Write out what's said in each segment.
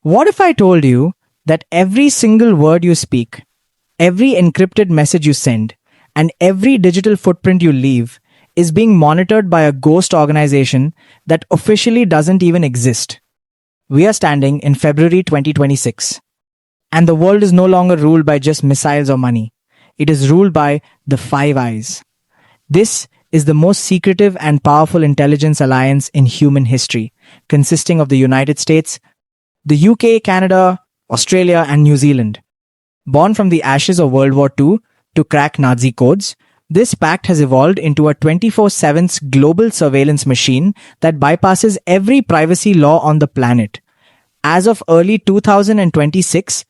What if I told you that every single word you speak, every encrypted message you send, and every digital footprint you leave is being monitored by a ghost organization that officially doesn't even exist? We are standing in February 2026, and the world is no longer ruled by just missiles or money. It is ruled by the Five Eyes. This is the most secretive and powerful intelligence alliance in human history, consisting of the United States, the UK, Canada, Australia, and New Zealand. Born from the ashes of World War II to crack Nazi codes, this pact has evolved into a 24/7 global surveillance machine that bypasses every privacy law on the planet. As of early 2026,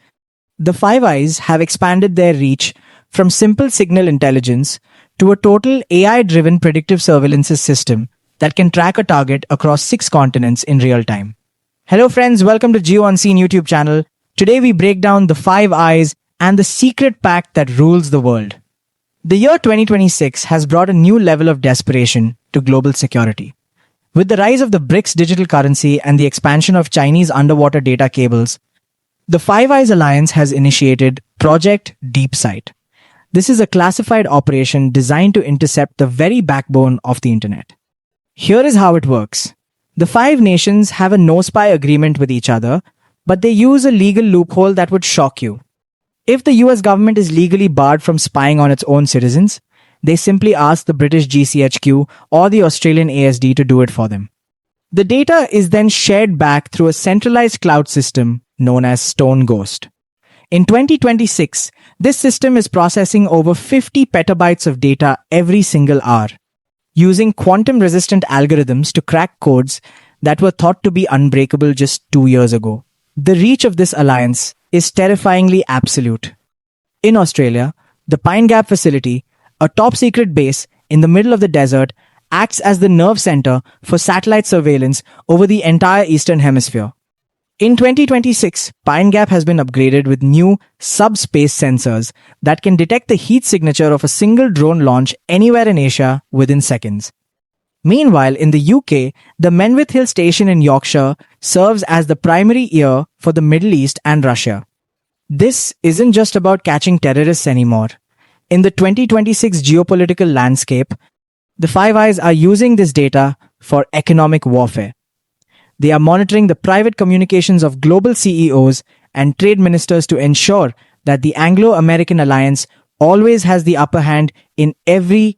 the Five Eyes have expanded their reach from simple signal intelligence to a total AI-driven predictive surveillance system that can track a target across 6 continents in real time. Hello friends, welcome to Geo Unseen YouTube channel. Today we break down the Five Eyes and the secret pact that rules the world. The year 2026 has brought a new level of desperation to global security. With the rise of the BRICS digital currency and the expansion of Chinese underwater data cables, the Five Eyes Alliance has initiated Project DeepSight. This is a classified operation designed to intercept the very backbone of the internet. Here is how it works. The 5 nations have a no-spy agreement with each other, but they use a legal loophole that would shock you. If the US government is legally barred from spying on its own citizens, they simply ask the British GCHQ or the Australian ASD to do it for them. The data is then shared back through a centralized cloud system known as Stone Ghost. In 2026, this system is processing over 50 petabytes of data every single hour, using quantum-resistant algorithms to crack codes that were thought to be unbreakable just 2 years ago. The reach of this alliance is terrifyingly absolute. In Australia, the Pine Gap facility, a top-secret base in the middle of the desert, acts as the nerve center for satellite surveillance over the entire Eastern Hemisphere. In 2026, Pine Gap has been upgraded with new subspace sensors that can detect the heat signature of a single drone launch anywhere in Asia within seconds. Meanwhile, in the UK, the Menwith Hill station in Yorkshire serves as the primary ear for the Middle East and Russia. This isn't just about catching terrorists anymore. In the 2026 geopolitical landscape, the Five Eyes are using this data for economic warfare. They are monitoring the private communications of global CEOs and trade ministers to ensure that the Anglo-American alliance always has the upper hand in every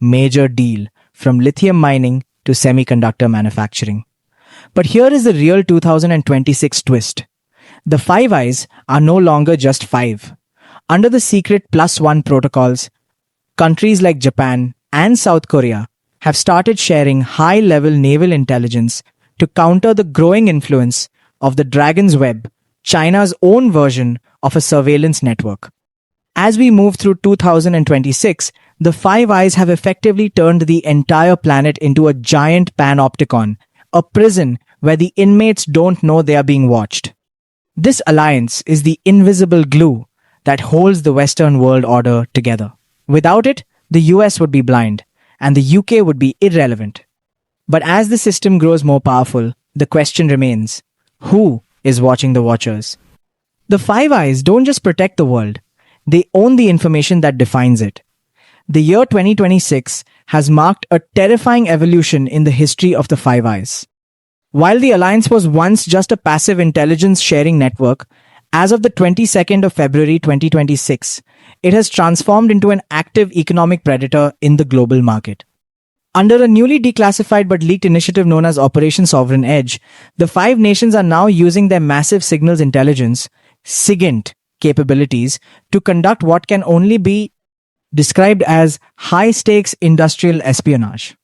major deal, from lithium mining to semiconductor manufacturing. But here is the real 2026 twist. The Five Eyes are no longer just 5. Under the secret +1 protocols, countries like Japan and South Korea have started sharing high-level naval intelligence to counter the growing influence of the Dragon's Web, China's own version of a surveillance network. As we move through 2026, the Five Eyes have effectively turned the entire planet into a giant panopticon, a prison where the inmates don't know they are being watched. This alliance is the invisible glue that holds the Western world order together. Without it, the US would be blind, and the UK would be irrelevant. But as the system grows more powerful, the question remains, who is watching the watchers? The Five Eyes don't just protect the world, they own the information that defines it. The year 2026 has marked a terrifying evolution in the history of the Five Eyes. While the alliance was once just a passive intelligence sharing network, as of the 22nd of February 2026, it has transformed into an active economic predator in the global market. Under a newly declassified but leaked initiative known as Operation Sovereign Edge, the 5 nations are now using their massive signals intelligence, SIGINT, capabilities to conduct what can only be described as high-stakes industrial espionage.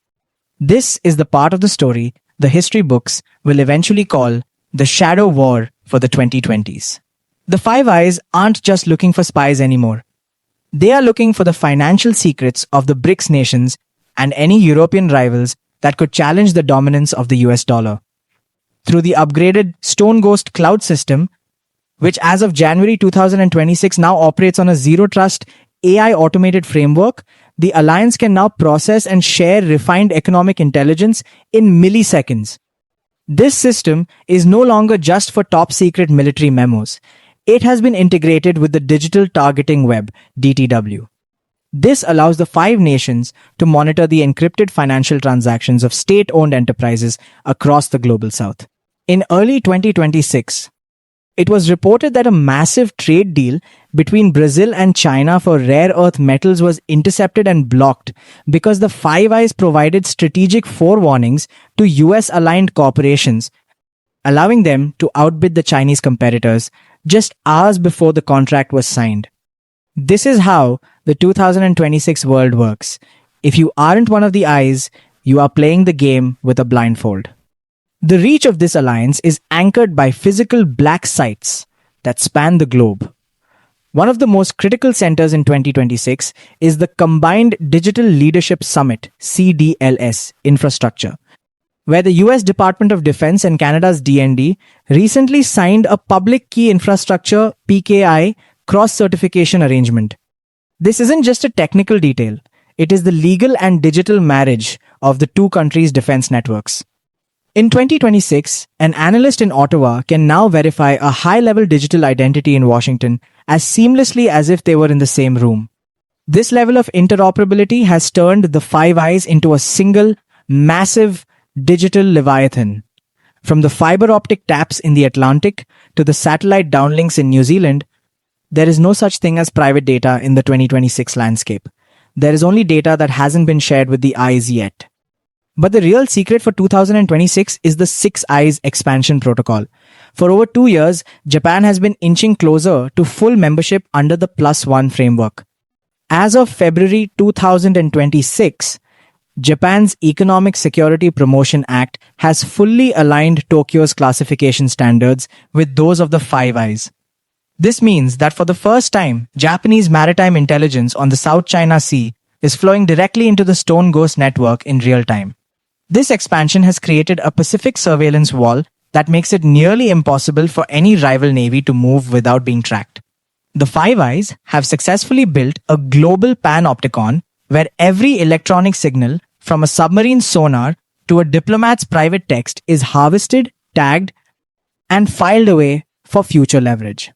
This is the part of the story the history books will eventually call the Shadow War for the 2020s. The Five Eyes aren't just looking for spies anymore. They are looking for the financial secrets of the BRICS nations and any European rivals that could challenge the dominance of the US dollar. Through the upgraded Stone Ghost cloud system, which as of January 2026 now operates on a zero-trust AI automated framework, the alliance can now process and share refined economic intelligence in milliseconds. This system is no longer just for top secret military memos. It has been integrated with the Digital Targeting Web (DTW). This allows the five nations to monitor the encrypted financial transactions of state-owned enterprises across the global south. In early 2026, it was reported that a massive trade deal between Brazil and China for rare earth metals was intercepted and blocked because the Five Eyes provided strategic forewarnings to US aligned corporations, allowing them to outbid the Chinese competitors just hours before the contract was signed. This is how the 2026 world works. If you aren't one of the eyes, you are playing the game with a blindfold. The reach of this alliance is anchored by physical black sites that span the globe. One of the most critical centers in 2026 is the Combined Digital Leadership Summit (CDLS) infrastructure, where the US Department of Defense and Canada's DND recently signed a Public Key Infrastructure (PKI) cross-certification arrangement. This isn't just a technical detail, it is the legal and digital marriage of the two countries' defense networks. In 2026, an analyst in Ottawa can now verify a high-level digital identity in Washington as seamlessly as if they were in the same room. This level of interoperability has turned the Five Eyes into a single, massive digital leviathan. From the fiber optic taps in the Atlantic to the satellite downlinks in New Zealand, there is no such thing as private data in the 2026 landscape. There is only data that hasn't been shared with the eyes yet. But the real secret for 2026 is the Six Eyes Expansion Protocol. For over 2 years, Japan has been inching closer to full membership under the Plus One framework. As of February 2026, Japan's Economic Security Promotion Act has fully aligned Tokyo's classification standards with those of the Five Eyes. This means that for the first time, Japanese maritime intelligence on the South China Sea is flowing directly into the Stone Ghost network in real time. This expansion has created a Pacific surveillance wall that makes it nearly impossible for any rival navy to move without being tracked. The Five Eyes have successfully built a global panopticon where every electronic signal from a submarine sonar to a diplomat's private text is harvested, tagged, and filed away for future leverage.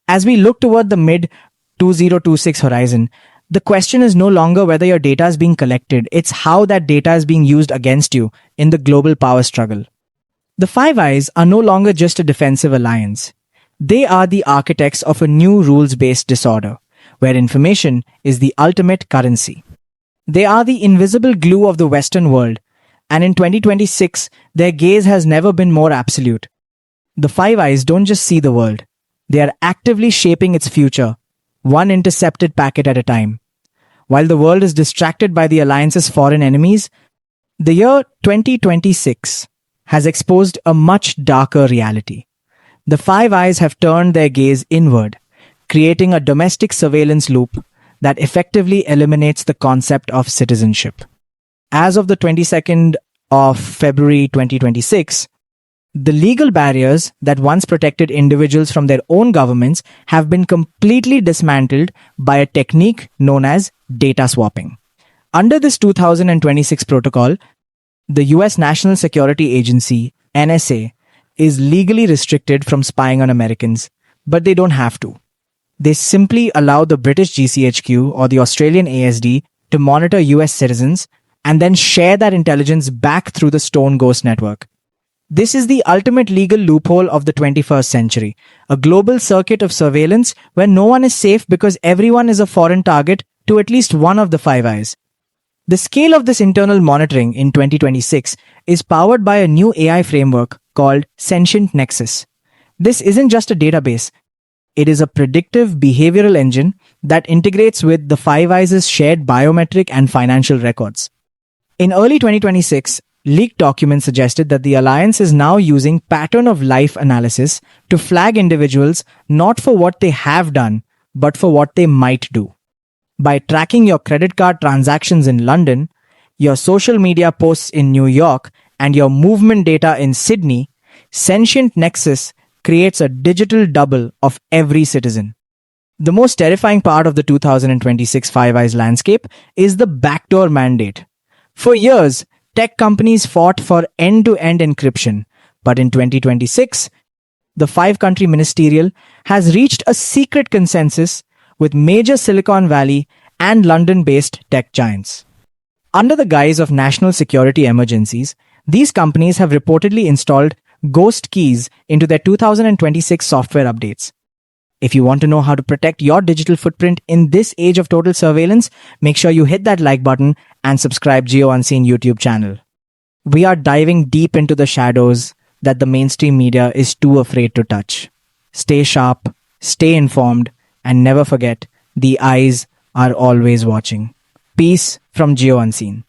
As we look toward the mid-2026 horizon, the question is no longer whether your data is being collected, it's how that data is being used against you in the global power struggle. The Five Eyes are no longer just a defensive alliance. They are the architects of a new rules-based disorder, where information is the ultimate currency. They are the invisible glue of the Western world, and in 2026, their gaze has never been more absolute. The Five Eyes don't just see the world, they are actively shaping its future, one intercepted packet at a time. While the world is distracted by the alliance's foreign enemies, the year 2026 has exposed a much darker reality. The Five Eyes have turned their gaze inward, creating a domestic surveillance loop that effectively eliminates the concept of citizenship. As of the 22nd of February 2026, the legal barriers that once protected individuals from their own governments have been completely dismantled by a technique known as data swapping. Under this 2026 protocol, the US National Security Agency, NSA, is legally restricted from spying on Americans, but they don't have to. They simply allow the British GCHQ or the Australian ASD to monitor US citizens and then share that intelligence back through the Stone Ghost network. This is the ultimate legal loophole of the 21st century, a global circuit of surveillance where no one is safe because everyone is a foreign target to at least one of the Five Eyes. The scale of this internal monitoring in 2026 is powered by a new AI framework called Sentient Nexus. This isn't just a database, it is a predictive behavioral engine that integrates with the Five Eyes' shared biometric and financial records. In early 2026, leaked documents suggested that the alliance is now using pattern of life analysis to flag individuals not for what they have done, but for what they might do. By tracking your credit card transactions in London, your social media posts in New York, and your movement data in Sydney, Sentient Nexus creates a digital double of every citizen. The most terrifying part of the 2026 Five Eyes landscape is the backdoor mandate. For years, tech companies fought for end-to-end encryption, But in 2026, the five-country ministerial has reached a secret consensus with major Silicon Valley and London-based tech giants. Under the guise of national security emergencies, these companies have reportedly installed ghost keys into their 2026 software updates. If you want to know how to protect your digital footprint in this age of total surveillance, make sure you hit that like button and subscribe Geo Unseen YouTube channel. We are diving deep into the shadows that the mainstream media is too afraid to touch. Stay sharp, stay informed, and never forget, the eyes are always watching. Peace from Geo Unseen.